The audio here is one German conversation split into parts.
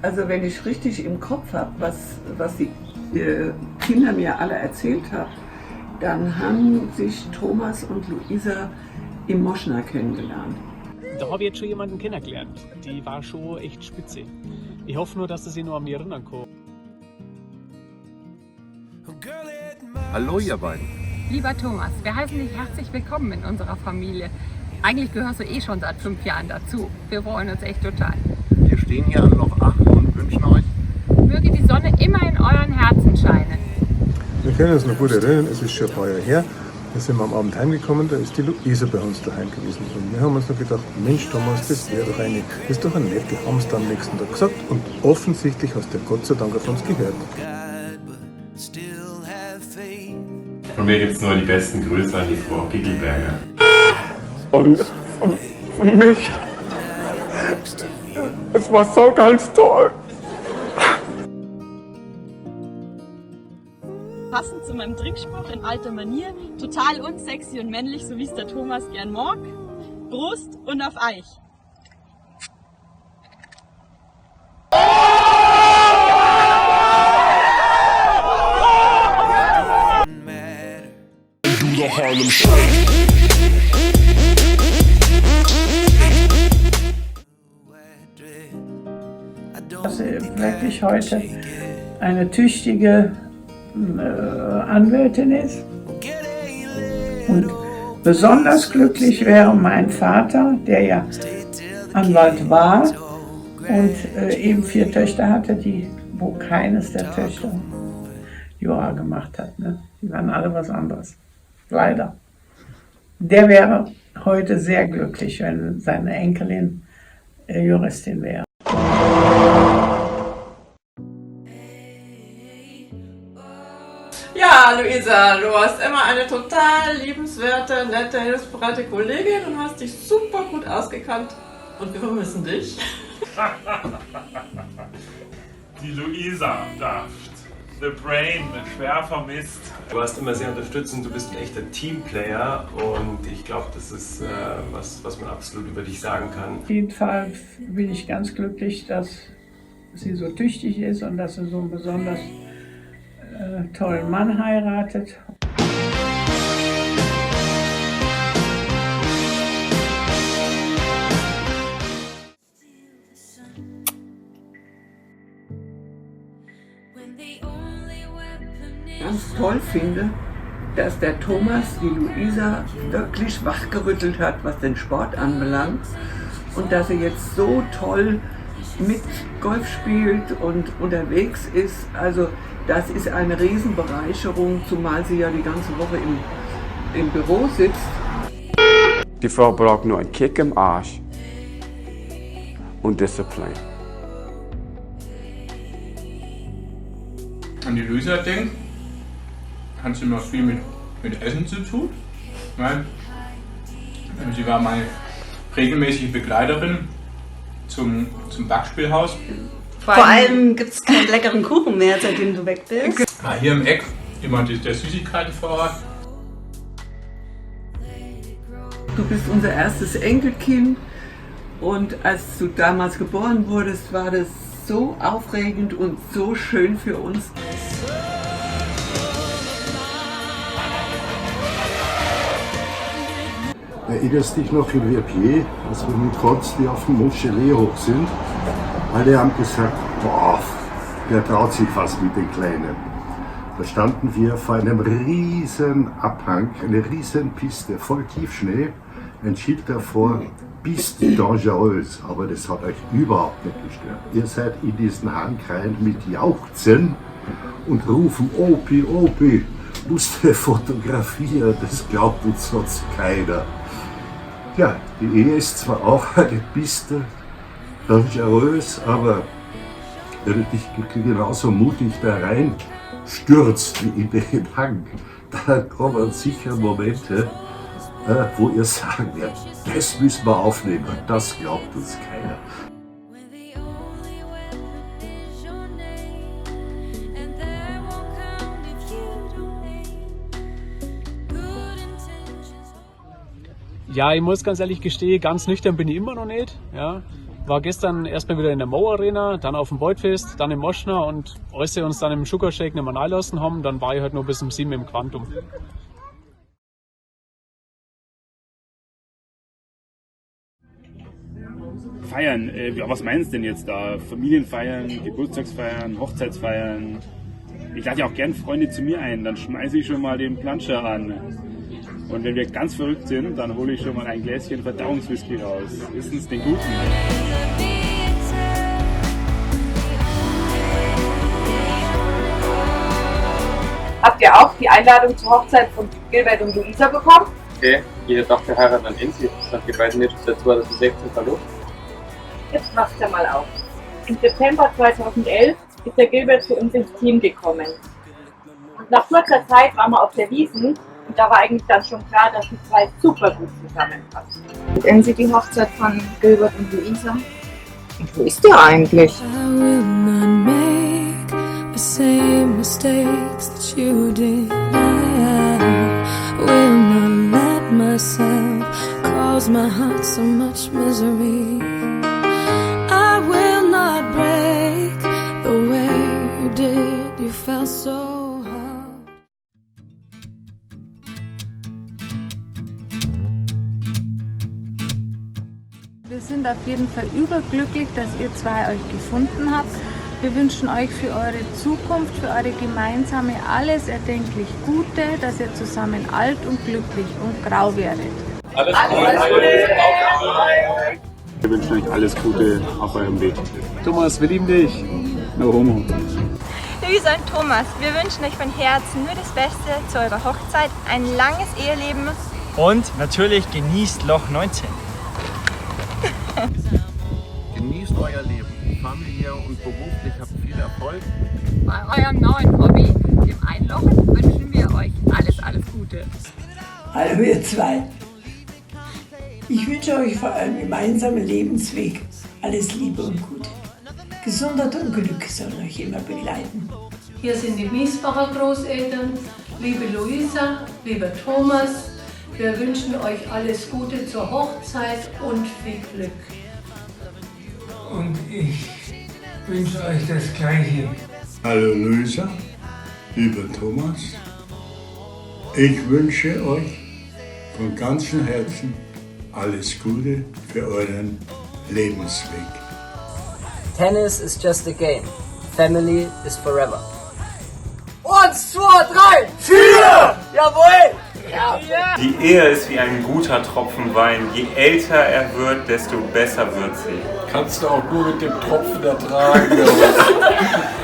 Also wenn ich richtig im Kopf habe, was die Kinder mir alle erzählt haben, dann haben sich Thomas und Luisa im Moschner kennengelernt. Da habe ich jetzt schon jemanden kennengelernt. Die war schon echt spitze. Ich hoffe nur, dass sie sich nur an mich erinnern kann. Hallo ihr beiden. Lieber Thomas, wir heißen dich herzlich willkommen in unserer Familie. Eigentlich gehörst du eh schon seit 5 Jahren dazu. Wir freuen uns echt total. Wir stehen hier an Loch 8 und wünschen euch, Möge die Sonne immer in euren Herzen scheinen. Wir können uns noch gut erinnern, es ist schon ein paar Jahre her. Da sind wir am Abend heimgekommen, da ist die Luisa bei uns daheim gewesen. Und wir haben uns noch gedacht, Mensch Thomas, das ist doch eine nette, haben es dann am nächsten Tag gesagt. Und offensichtlich hast du ja Gott sei Dank auf uns gehört. Von mir gibt es nur die besten Grüße an die Frau Gickelberger. Und mich, es war so ganz toll. Passend zu meinem Trickspruch in alter Manier, total unsexy und männlich, so wie es der Thomas gern mag. Prost und auf euch! Dass sie wirklich heute eine tüchtige Anwältin ist. Und besonders glücklich wäre mein Vater, der ja Anwalt war und eben 4 Töchter hatte, wo keines der Töchter Jura gemacht hat. Ne? Die waren alle was anderes. Leider. Der wäre heute sehr glücklich, wenn seine Enkelin Juristin wäre. Ja, Luisa, du warst immer eine total liebenswerte, nette, hilfsbereite Kollegin und hast dich super gut ausgekannt. Und wir vermissen dich. Die Luisa daft. The Brain, schwer vermisst. Du warst immer sehr unterstützend, du bist ein echter Teamplayer und ich glaube, das ist was man absolut über dich sagen kann. Auf jeden Fall bin ich ganz glücklich, dass sie so tüchtig ist und dass sie so einen besonders tollen Mann heiratet. Ganz toll finde, dass der Thomas die Luisa wirklich wachgerüttelt hat, was den Sport anbelangt und dass sie jetzt so toll mit Golf spielt und unterwegs ist. Also das ist eine Riesenbereicherung, zumal sie ja die ganze Woche im Büro sitzt. Die Frau braucht nur einen Kick im Arsch und Disziplin. An die Luisa denkt, hat sie immer viel mit Essen zu tun. Weil sie war meine regelmäßige Begleiterin zum Backspielhaus. Vor allem gibt es keinen leckeren Kuchen mehr, seitdem du weg bist. Hier im Eck immer der Süßigkeiten vor Ort. Du bist unser erstes Enkelkind und als du damals geboren wurdest, war das so aufregend und so schön für uns. Erinnerst dich noch in Verbier, als wir mit Konsti auf dem Moschelee hoch sind? Alle haben gesagt, boah, der traut sich fast mit den Kleinen. Da standen wir vor einem riesen Abhang, eine riesen Piste voll Tiefschnee, ein Schild davor, Piste dangereuse, aber das hat euch überhaupt nicht gestört. Ihr seid in diesen Hang rein mit Jauchzen und rufen, Opi, Opi, musste fotografieren, das glaubt uns sonst keiner. Ja, die Ehe ist zwar auch eine Piste dangereuse, aber wenn du dich genauso mutig da rein stürzt wie in den Hang, dann kommen sicher Momente, wo ihr sagen werdet, das müssen wir aufnehmen, das glaubt uns keiner. Ja, ich muss ganz ehrlich gestehen, ganz nüchtern bin ich immer noch nicht. Ja. War gestern erstmal wieder in der Mo Arena, dann auf dem Beutfest, dann im Moschner und als sie uns dann im Sugar Shake nicht mehr reinlassen haben, dann war ich halt noch bis um 7 im Quantum. Feiern, was meinst du denn jetzt da? Familienfeiern, Geburtstagsfeiern, Hochzeitsfeiern? Ich lade ja auch gern Freunde zu mir ein, dann schmeiße ich schon mal den Planscher an. Und wenn wir ganz verrückt sind, dann hole ich schon mal ein Gläschen Verdauungswhisky raus. Wissens den guten. Habt ihr auch die Einladung zur Hochzeit von Gilbert und Luisa bekommen? Okay, jeder dachte, heiratet an Enzi. Nach die beiden jetzt seit 2016 verlobt. Jetzt macht's ja mal auf. Im September 2011 ist der Gilbert zu uns ins Team gekommen. Und nach kurzer Zeit waren wir auf der Wiesn und da war eigentlich dann schon klar, dass die zwei super gut zusammenpassen. Kennen Sie die Hochzeit von Gilbert und Luisa? Und wo ist der eigentlich? Same mistakes that you did. I will not let myself cause my heart so much misery. I will not break the way you did. You felt so hard. Wir sind auf jeden Fall überglücklich, dass ihr zwei euch gefunden habt. Wir wünschen euch für eure Zukunft, für eure gemeinsame alles erdenklich Gute, dass ihr zusammen alt und glücklich und grau werdet. Alles Gute! Wir wünschen euch alles Gute auf eurem Weg. Thomas, wir lieben dich. No homo. Luisa und Thomas, wir wünschen euch von Herzen nur das Beste zu eurer Hochzeit, ein langes Eheleben. Und natürlich genießt Loch 19. Genießt euer Leben. Familie und beruflich habt viel Erfolg. Bei eurem neuen Hobby, dem Einlochen, wünschen wir euch alles Gute. Hallo ihr zwei. Ich wünsche euch für euren gemeinsamen Lebensweg alles Liebe und Gute. Gesundheit und Glück sollen euch immer begleiten. Hier sind die Miesbacher Großeltern, liebe Luisa, lieber Thomas. Wir wünschen euch alles Gute zur Hochzeit und viel Glück. Und ich wünsche euch das Gleiche. Hallo Luisa, lieber Thomas, ich wünsche euch von ganzem Herzen alles Gute für euren Lebensweg. Tennis is just a game. Family is forever. 1, 2, 3, 4! Jawohl! Ja. Die Ehe ist wie ein guter Tropfen Wein. Je älter er wird, desto besser wird sie. Kannst du auch nur mit dem Tropfen ertragen.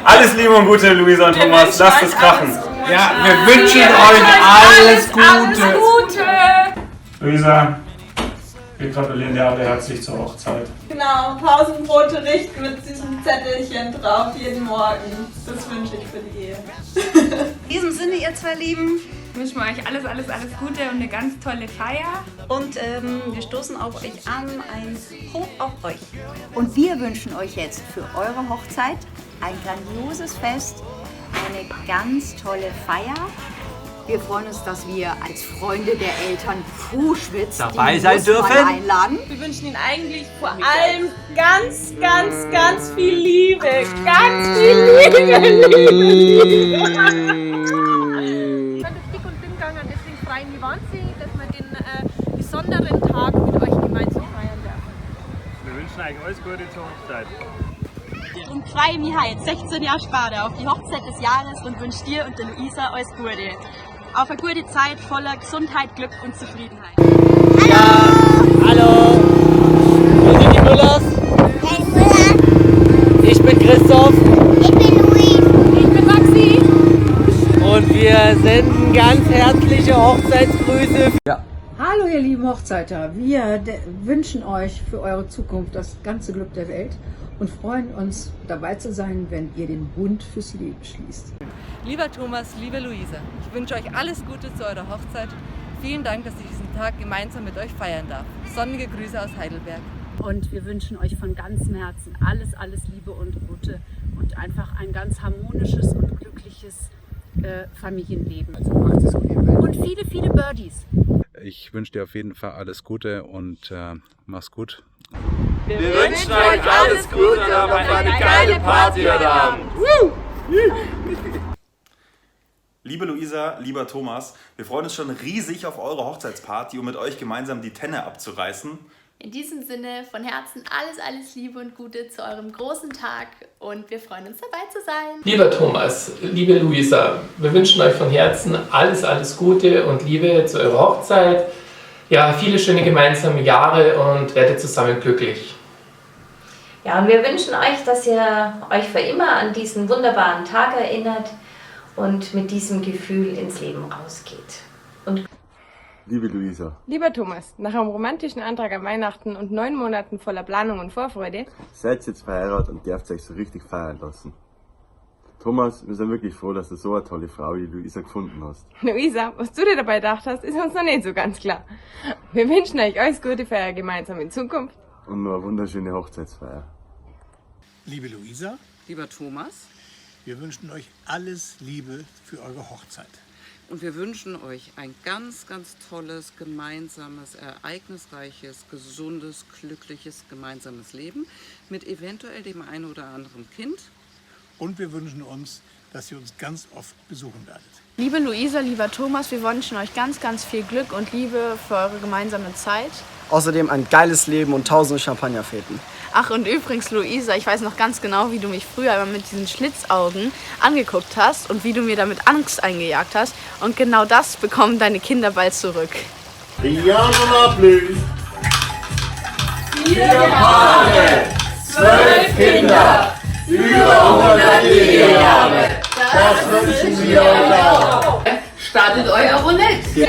Alles Liebe und Gute, Luisa und Thomas. Lasst es krachen. Ja, wir wünschen euch alles Gute. Luisa, wir gratulieren dir alle herzlich zur Hochzeit. Genau, Pausenbrote richten mit diesem Zettelchen drauf jeden Morgen. Das wünsche ich für die Ehe. In diesem Sinne, ihr zwei Lieben, wünschen wir euch alles Gute und eine ganz tolle Feier. und wir stoßen auf euch an, ein Hoch auf euch. Und wir wünschen euch jetzt für eure Hochzeit ein grandioses Fest, eine ganz tolle Feier. Wir freuen uns, dass wir als Freunde der Eltern Kruschwitz dabei sein dürfen. Einladen. Wir wünschen Ihnen eigentlich vor allem ganz viel Liebe. Ganz viel Liebe. Ich fand es dick und dünn gegangen, deswegen freuen wir wahnsinnig, dass wir den besonderen Tag mit euch gemeinsam feiern dürfen. Wir wünschen euch alles Gute zur Hochzeit. Und freue mich jetzt 16 Jahre später auf die Hochzeit des Jahres und wünsche dir und der Luisa alles Gute. Auf eine gute Zeit voller Gesundheit, Glück und Zufriedenheit. Hallo! Wir sind die Müllers. Ich bin Christoph. Ich bin Luis. Ich bin Maxi. Und wir senden ganz herzliche Hochzeitsgrüße. Ja. Hallo ihr lieben Hochzeiter, wir wünschen euch für eure Zukunft das ganze Glück der Welt und freuen uns dabei zu sein, wenn ihr den Bund fürs Leben schließt. Lieber Thomas, liebe Luisa, ich wünsche euch alles Gute zu eurer Hochzeit. Vielen Dank, dass ich diesen Tag gemeinsam mit euch feiern darf. Sonnige Grüße aus Heidelberg. Und wir wünschen euch von ganzem Herzen alles Liebe und Gute und einfach ein ganz harmonisches und glückliches Familienleben. Und viele Birdies. ich wünsche dir auf jeden Fall alles Gute und mach's gut. Wir wünschen euch alles Gute und eine geile Party heute Abend. Liebe Luisa, lieber Thomas, wir freuen uns schon riesig auf eure Hochzeitsparty, um mit euch gemeinsam die Tenne abzureißen. In diesem Sinne von Herzen alles Liebe und Gute zu eurem großen Tag und wir freuen uns dabei zu sein. Lieber Thomas, liebe Luisa, wir wünschen euch von Herzen alles Gute und Liebe zu eurer Hochzeit. Ja, viele schöne gemeinsame Jahre und werdet zusammen glücklich. Ja, und wir wünschen euch, dass ihr euch für immer an diesen wunderbaren Tag erinnert und mit diesem Gefühl ins Leben rausgeht. Und Liebe Luisa, lieber Thomas, nach einem romantischen Antrag an Weihnachten und 9 Monaten voller Planung und Vorfreude seid jetzt verheiratet und dürft euch so richtig feiern lassen. Thomas, wir sind wirklich froh, dass du so eine tolle Frau wie Luisa gefunden hast. Luisa, was du dir dabei gedacht hast, ist uns noch nicht so ganz klar. Wir wünschen euch alles Gute für eure gemeinsame Zukunft. Und nur eine wunderschöne Hochzeitsfeier. Liebe Luisa, lieber Thomas, wir wünschen euch alles Liebe für eure Hochzeit. Und wir wünschen euch ein ganz tolles, gemeinsames, ereignisreiches, gesundes, glückliches, gemeinsames Leben mit eventuell dem einen oder anderen Kind. Und wir wünschen uns, dass ihr uns ganz oft besuchen werdet. Liebe Luisa, lieber Thomas, wir wünschen euch ganz viel Glück und Liebe für eure gemeinsame Zeit. Außerdem ein geiles Leben und tausende Champagnerfäten. Ach, und übrigens, Luisa, ich weiß noch ganz genau, wie du mich früher immer mit diesen Schlitzaugen angeguckt hast und wie du mir damit Angst eingejagt hast. Und genau das bekommen deine Kinder bald zurück. Diana Blüß. 4 Paare, 12 Kinder, über 100 Ehejahre. Das wünschen wir euch auch. Startet euer Roulette.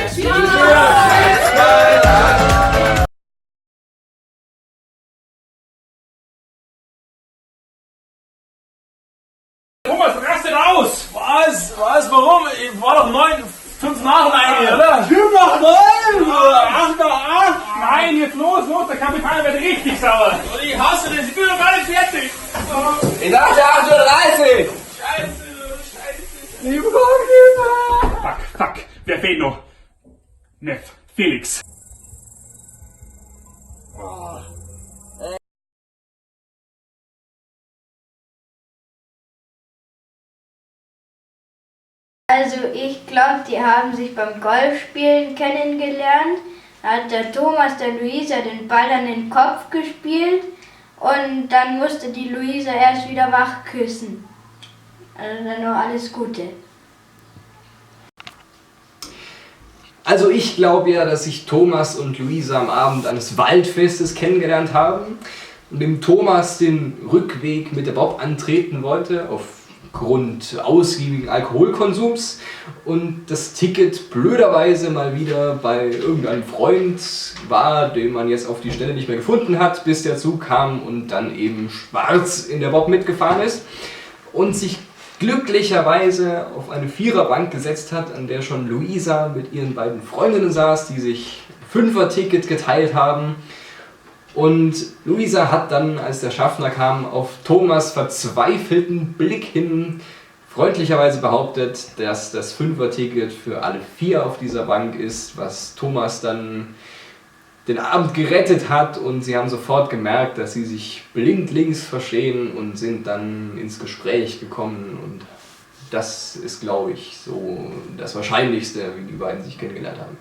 Thomas, rastet aus! Was? Warum? Ich war doch 5 nach 9, oder? 5 nach 9! 8 nach 8! Nein, jetzt los, der Kapitän wird richtig sauer. Ich hasse das, ich bin noch gar nicht fertig. Ich dachte 8:30 Uhr! Scheiße. Ich bekomme nicht mehr. Fuck, wer fehlt noch? Neff, Felix. Also ich glaube, die haben sich beim Golfspielen kennengelernt. Da hat der Thomas der Luisa den Ball an den Kopf gespielt und dann musste die Luisa erst wieder wach küssen. Also dann noch alles Gute. Also ich glaube ja, dass sich Thomas und Luisa am Abend eines Waldfestes kennengelernt haben und dem Thomas den Rückweg mit der Bob antreten wollte, aufgrund ausgiebigen Alkoholkonsums und das Ticket blöderweise mal wieder bei irgendeinem Freund war, den man jetzt auf die Stelle nicht mehr gefunden hat, bis der Zug kam und dann eben schwarz in der Bob mitgefahren ist und sich glücklicherweise auf eine Viererbank gesetzt hat, an der schon Luisa mit ihren beiden Freundinnen saß, die sich 5er-Ticket geteilt haben. Und Luisa hat dann, als der Schaffner kam, auf Thomas verzweifelten Blick hin freundlicherweise behauptet, dass das 5er-Ticket für alle 4 auf dieser Bank ist, was Thomas dann den Abend gerettet hat und sie haben sofort gemerkt, dass sie sich blindlings verstehen und sind dann ins Gespräch gekommen und das ist, glaube ich, so das Wahrscheinlichste, wie die beiden sich kennengelernt haben.